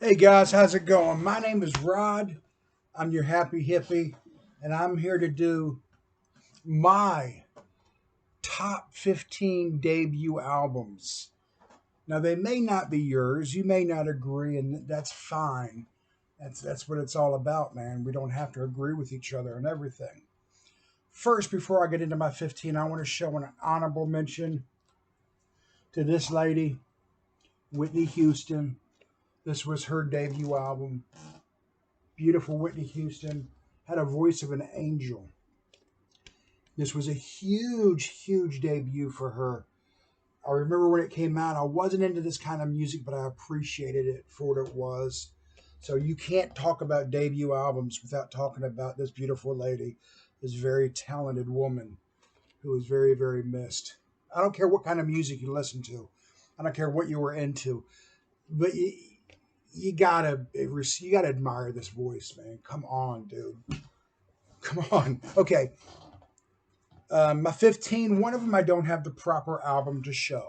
Hey guys, how's it going? My name is Rod. I'm your happy hippie, and I'm here to do my top 15 debut albums. Now, they may not be yours. You may not agree, and that's fine. That's what it's all about, man. We don't have to agree with each other on everything. First, before I get into my 15, I want to show an honorable mention to this lady, Whitney Houston. This was her debut album. Beautiful Whitney Houston had a voice of an angel. This was a huge, huge debut for her. I remember when it came out, I wasn't into this kind of music, but I appreciated it for what it was. So you can't talk about debut albums without talking about this beautiful lady, this very talented woman who is very, very missed. I don't care what kind of music you listen to. I don't care what you were into, but you gotta admire this voice, man. Come on, dude. Come on. Okay, my 15, one of them I don't have the proper album to show.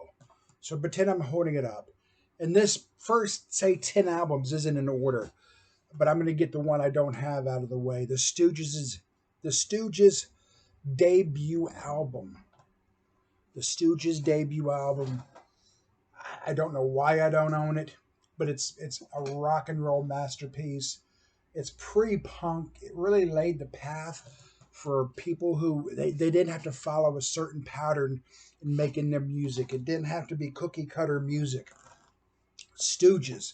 So pretend I'm holding it up. And this first, say, 10 albums isn't in order, but I'm going to get the one I don't have out of the way. The Stooges debut album. The Stooges debut album. I don't know why I don't own it, but it's a rock and roll masterpiece. It's pre-punk. It really laid the path for people who they didn't have to follow a certain pattern in making their music. It didn't have to be cookie cutter music. Stooges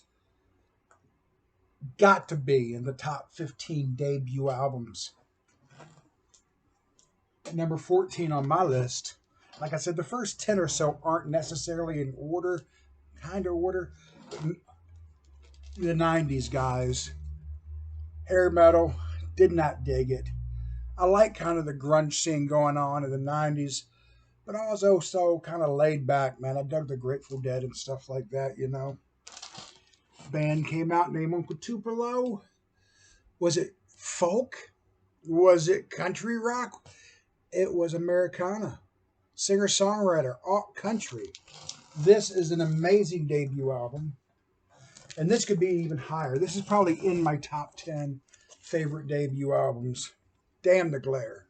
got to be in the top 15 debut albums. At number 14 on my list, like I said, the first 10 or so aren't necessarily in order, kind of order. The 90s guys, hair metal, did not dig it. I like kind of the grunge scene going on in the 90s, but also so kind of laid back, man. I dug the Grateful Dead and stuff like that. Band came out named Uncle Tupelo. Was it folk? Was it country rock? It was Americana. Singer songwriter, alt country. This is an amazing debut album, and this could be even higher. This is probably in my top 10 favorite debut albums. Damn the glare.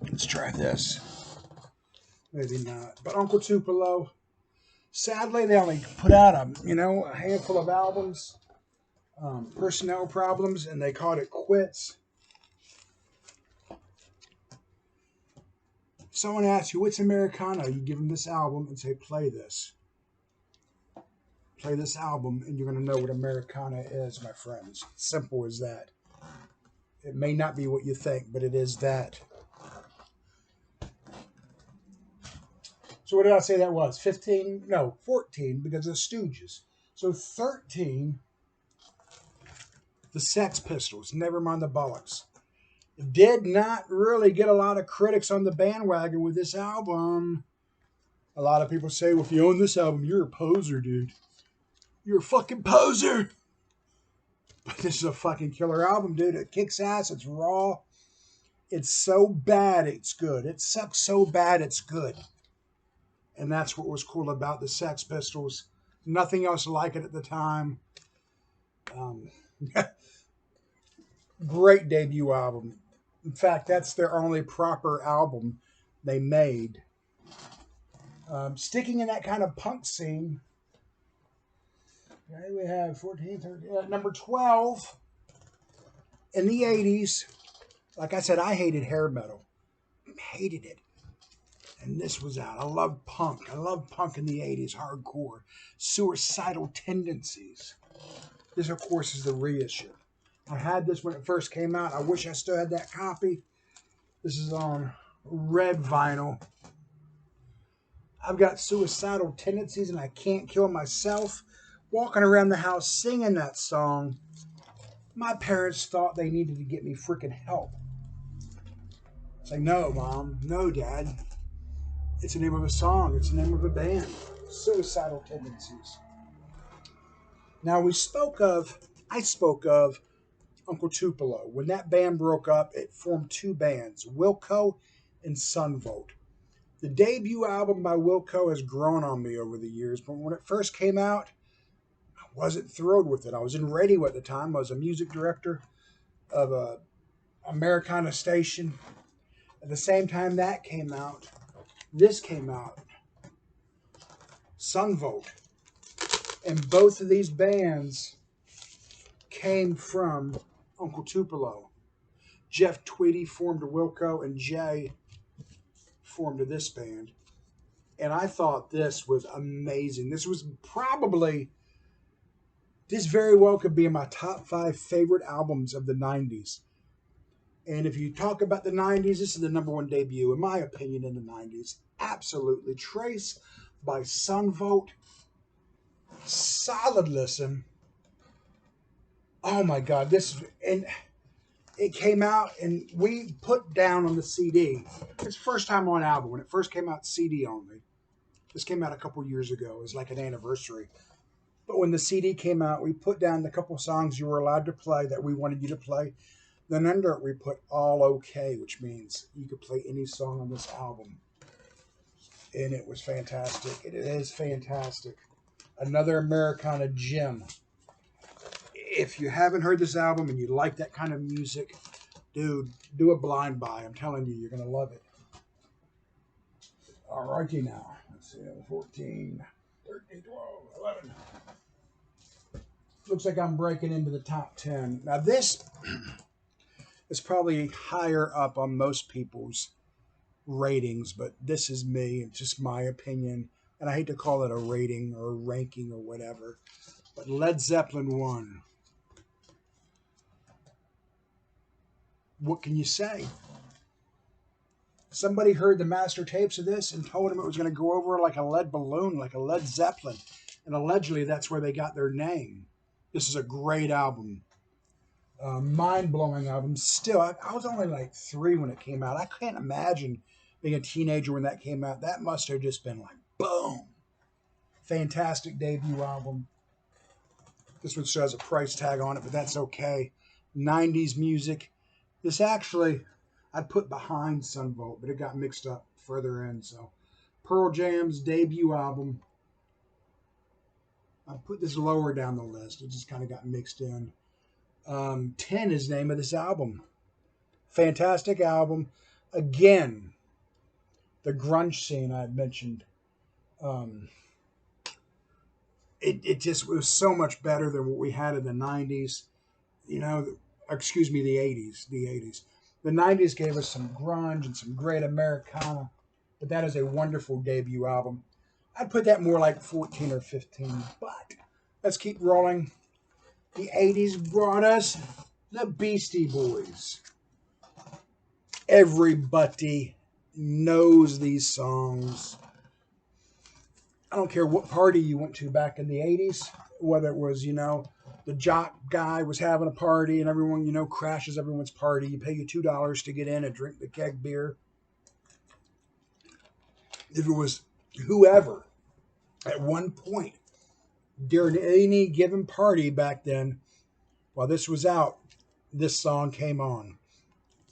Let's try this. Maybe not. But Uncle Tupelo, sadly, they only put out a handful of albums. Personnel problems, and they called it quits. Someone asks you, what's Americana? You give them this album and say, play this. Play this album, and you're going to know what Americana is, my friends. Simple as that. It may not be what you think, but it is that. So what did I say that was? 15? No, 14, because of Stooges. So 13, the Sex Pistols. Never mind the bollocks. Did not really get a lot of critics on the bandwagon with this album. A lot of people say, well, if you own this album, you're a poser, dude. You're a fucking poser. But this is a fucking killer album, dude. It kicks ass. It's raw. It's so bad, it's good. It sucks so bad, it's good. And that's what was cool about the Sex Pistols. Nothing else like it at the time. Um, Great debut album. In fact, that's their only proper album they made. Sticking in that kind of punk scene, okay, we have 14, 13, number 12 in the 80s. Like I said, I hated hair metal. Hated it. And this was out. I love punk. I love punk in the 80s, hardcore. Suicidal Tendencies. This, of course, is the reissue. I had this when it first came out. I wish I still had that copy. This is on red vinyl. I've got suicidal tendencies and I can't kill myself. Walking around the house singing that song. My parents thought they needed to get me freaking help. It's like, no, Mom. No, Dad. It's the name of a song. It's the name of a band. Suicidal Tendencies. Now, I spoke of Uncle Tupelo. When that band broke up, it formed two bands, Wilco and Sunvolt. The debut album by Wilco has grown on me over the years, but when it first came out, I wasn't thrilled with it. I was in radio at the time. I was a music director of a Americana station. At the same time that came out, this came out, Sunvolt. And both of these bands came from Uncle Tupelo. Jeff Tweedy formed a Wilco, and Jay formed this band. And I thought this was amazing. This was probably, this very well could be in my top 5 favorite albums of the 90s. And if you talk about the 90s, this is the #1 debut, in my opinion, in the 90s. Absolutely. Trace by Sunvolt. Solid listen. Oh my God. And it came out and we put down on the CD. It's first time on album. When it first came out, CD only. This came out a couple years ago. It was like an anniversary. But when the CD came out, we put down the couple songs you were allowed to play that we wanted you to play. Then under it, we put all okay, which means you could play any song on this album. And it was fantastic. It is fantastic. Another Americana gem. If you haven't heard this album and you like that kind of music, dude, do a blind buy. I'm telling you, you're going to love it. All righty now. Let's see, 14, 13, 12, 11. Looks like I'm breaking into the top 10. Now this is probably higher up on most people's ratings, but this is me. It's just my opinion. And I hate to call it a rating or a ranking or whatever. But Led Zeppelin 1. What can you say? Somebody heard the master tapes of this and told him it was going to go over like a lead balloon, like a Led Zeppelin. And allegedly that's where they got their name. This is a great album. Mind-blowing album. Still, I was only like 3 when it came out. I can't imagine being a teenager when that came out. That must have just been like, boom. Fantastic debut album. This one still has a price tag on it, but that's okay. 90s music. This actually, I'd put behind Sunvolt, but it got mixed up further in. So, Pearl Jam's debut album. I put this lower down the list. It just kind of got mixed in. 10 is the name of this album. Fantastic album. Again, the grunge scene I had mentioned. It just was so much better than what we had in the 90s. You know, excuse me, the 80s. The 80s. The 90s gave us some grunge and some great Americana. But that is a wonderful debut album. I'd put that more like 14 or 15. But let's keep rolling. The 80s brought us the Beastie Boys. Everybody knows these songs. I don't care what party you went to back in the 80s, whether it was, you know, the jock guy was having a party and everyone, you know, crashes everyone's party. You pay you $2 to get in and drink the keg beer. If it was whoever, at one point, during any given party back then, while this was out, this song came on.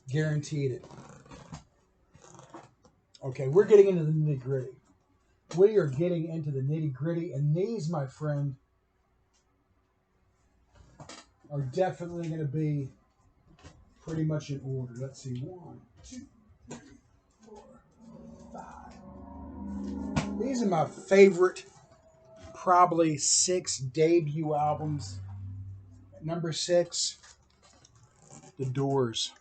Guaranteed it. Okay, we're getting into the nitty gritty. We are getting into the nitty gritty, and these, my friend, are definitely going to be pretty much in order. Let's see. 1, 2, 3, 4, 5. These are my favorite, probably 6 debut albums. Number 6, The Doors.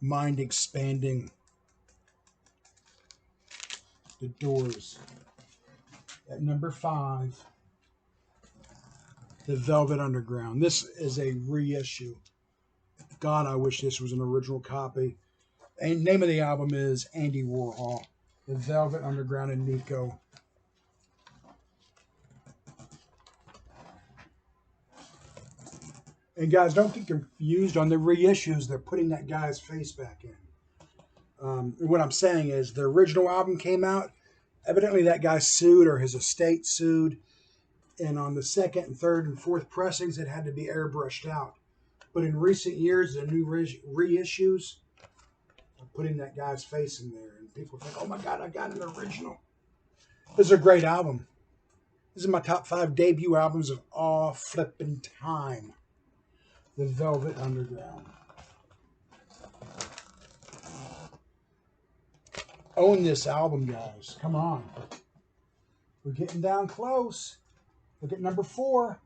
Mind expanding. The Doors. At number 5, The Velvet Underground. This is a reissue. God, I wish this was an original copy. And name of the album is Andy Warhol. The Velvet Underground and Nico. And guys, don't get confused on the reissues. They're putting that guy's face back in. What I'm saying is the original album came out. Evidently that guy sued or his estate sued. And on the 2nd and 3rd and 4th pressings, it had to be airbrushed out. But in recent years, the new reissues are putting that guy's face in there. And people think, oh my God, I got an original. This is a great album. This is my top 5 debut albums of all flipping time. The Velvet Underground. Own this album, guys. Come on. We're getting down close. Look at number 4.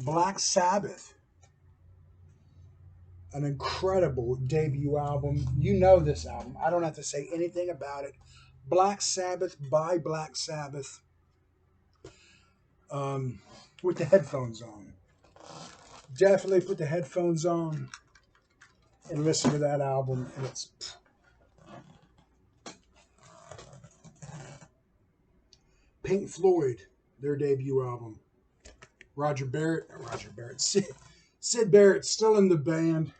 Black Sabbath. An incredible debut album. You know this album. I don't have to say anything about it. Black Sabbath by Black Sabbath. With the headphones on. Definitely put the headphones on and listen to that album. And it's Pink Floyd, their debut album. Sid Barrett's still in the band.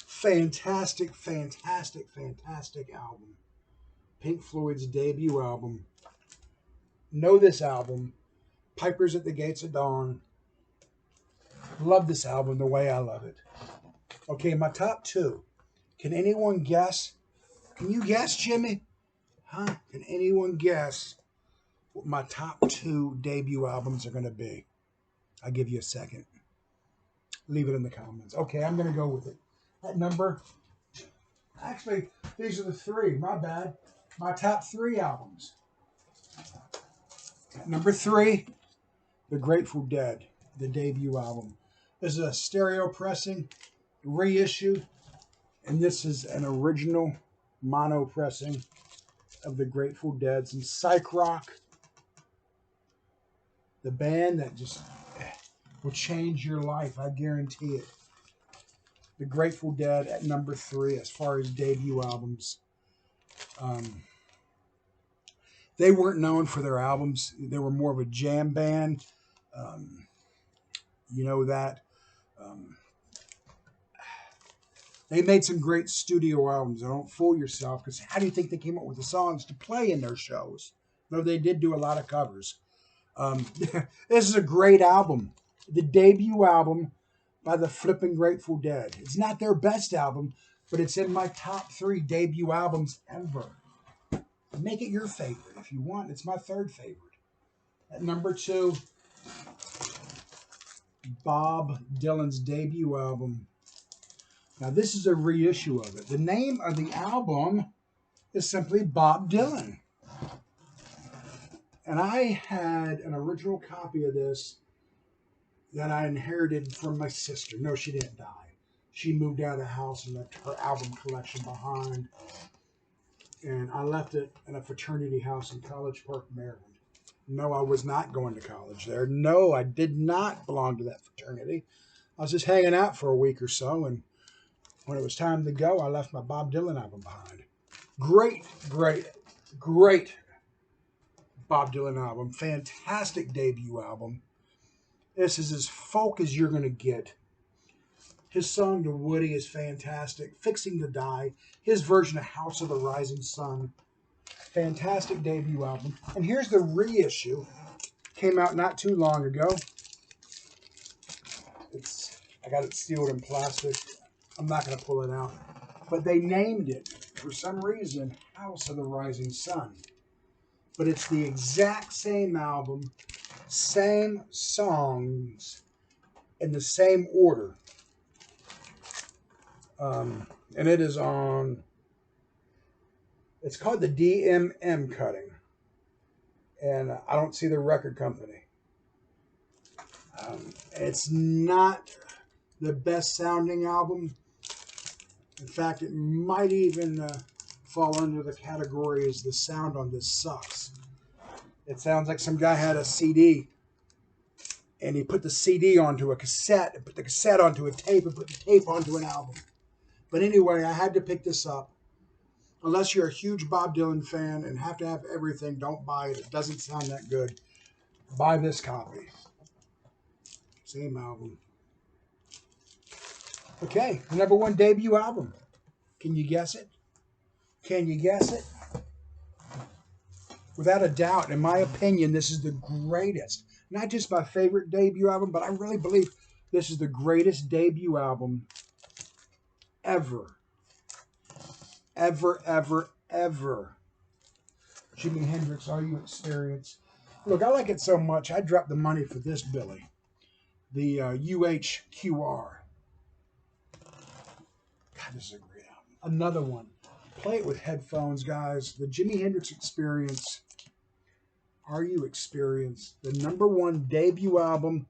Fantastic, fantastic, fantastic album. Pink Floyd's debut album. Know this album. Pipers at the Gates of Dawn. Love this album the way I love it. Okay, my top 2. Can anyone guess? Can you guess, Jimmy? Huh? Can anyone guess what my top 2 debut albums are going to be? I'll give you a second. Leave it in the comments. Okay, I'm going to go with it. At number... Actually, these are the 3. My bad. My top 3 albums. At number 3, The Grateful Dead, the debut album. This is a stereo pressing, reissue, and this is an original mono pressing of The Grateful Dead. Some psych rock. The band that just will change your life, I guarantee it. The Grateful Dead at number 3 as far as debut albums. They weren't known for their albums. They were more of a jam band. You know that. They made some great studio albums. Don't fool yourself, because how do you think they came up with the songs to play in their shows? Though they did do a lot of covers. This is a great album. The debut album by the flipping Grateful Dead. It's not their best album, but it's in my top 3 debut albums ever. Make it your favorite if you want. It's my 3rd favorite. At number 2, Bob Dylan's debut album. Now, this is a reissue of it. The name of the album is simply Bob Dylan. And I had an original copy of this that I inherited from my sister. No, she didn't die. She moved out of the house and left her album collection behind. And I left it in a fraternity house in College Park, Maryland. No, I was not going to college there. No, I did not belong to that fraternity. I was just hanging out for a week or so, and when it was time to go, I left my Bob Dylan album behind. Great, great, great Bob Dylan album. Fantastic debut album. This is as folk as you're going to get. His song to Woody is fantastic. Fixing to Die. His version of House of the Rising Sun. Fantastic debut album. And here's the reissue. Came out not too long ago. I got it sealed in plastic. I'm not going to pull it out. But they named it, for some reason, House of the Rising Sun. But it's the exact same album, same songs, in the same order. And it is on, it's called the DMM cutting. And I don't see the record company. It's not the best sounding album. In fact, it might even fall under the category as the sound on this sucks. It sounds like some guy had a CD and he put the CD onto a cassette and put the cassette onto a tape and put the tape onto an album. But anyway, I had to pick this up. Unless you're a huge Bob Dylan fan and have to have everything, don't buy it. It doesn't sound that good. Buy this copy. Same album. Okay, number 1 debut album. Can you guess it? Can you guess it? Without a doubt, in my opinion, this is the greatest. Not just my favorite debut album, but I really believe this is the greatest debut album ever. Ever, ever, ever. Jimi Hendrix, Are You Experienced? Look, I like it so much, I dropped the money for this Billy, the UHQR. God, this is a great album. Another one. Play it with headphones, guys. The Jimi Hendrix Experience, Are You Experienced? The #1 debut album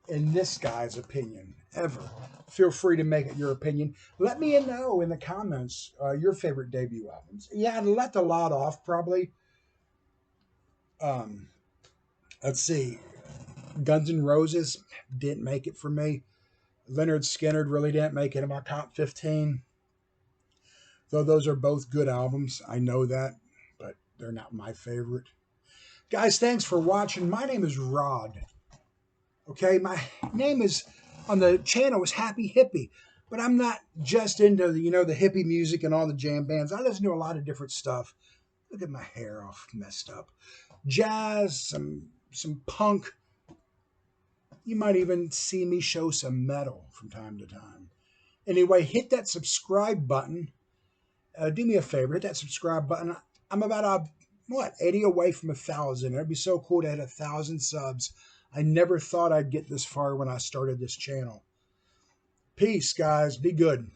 in this guy's opinion ever. Feel free to make it your opinion. Let me know in the comments your favorite debut albums. Yeah, I left a lot off probably. Um, let's see. Guns N' Roses didn't make it for me. Leonard Skinner really didn't make it in my top 15. Though those are both good albums. I know that, but they're not my favorite. Guys, thanks for watching. My name is Rod. Okay, my name is on the channel is Happy Hippie, but I'm not just into the hippie music and all the jam bands. I listen to a lot of different stuff. Look at my hair all messed up. Jazz, some punk. You might even see me show some metal from time to time. Anyway, hit that subscribe button. Do me a favor, hit that subscribe button. I'm about 80 away from 1,000. It'd be so cool to hit 1,000 subs. I never thought I'd get this far when I started this channel. Peace, guys. Be good.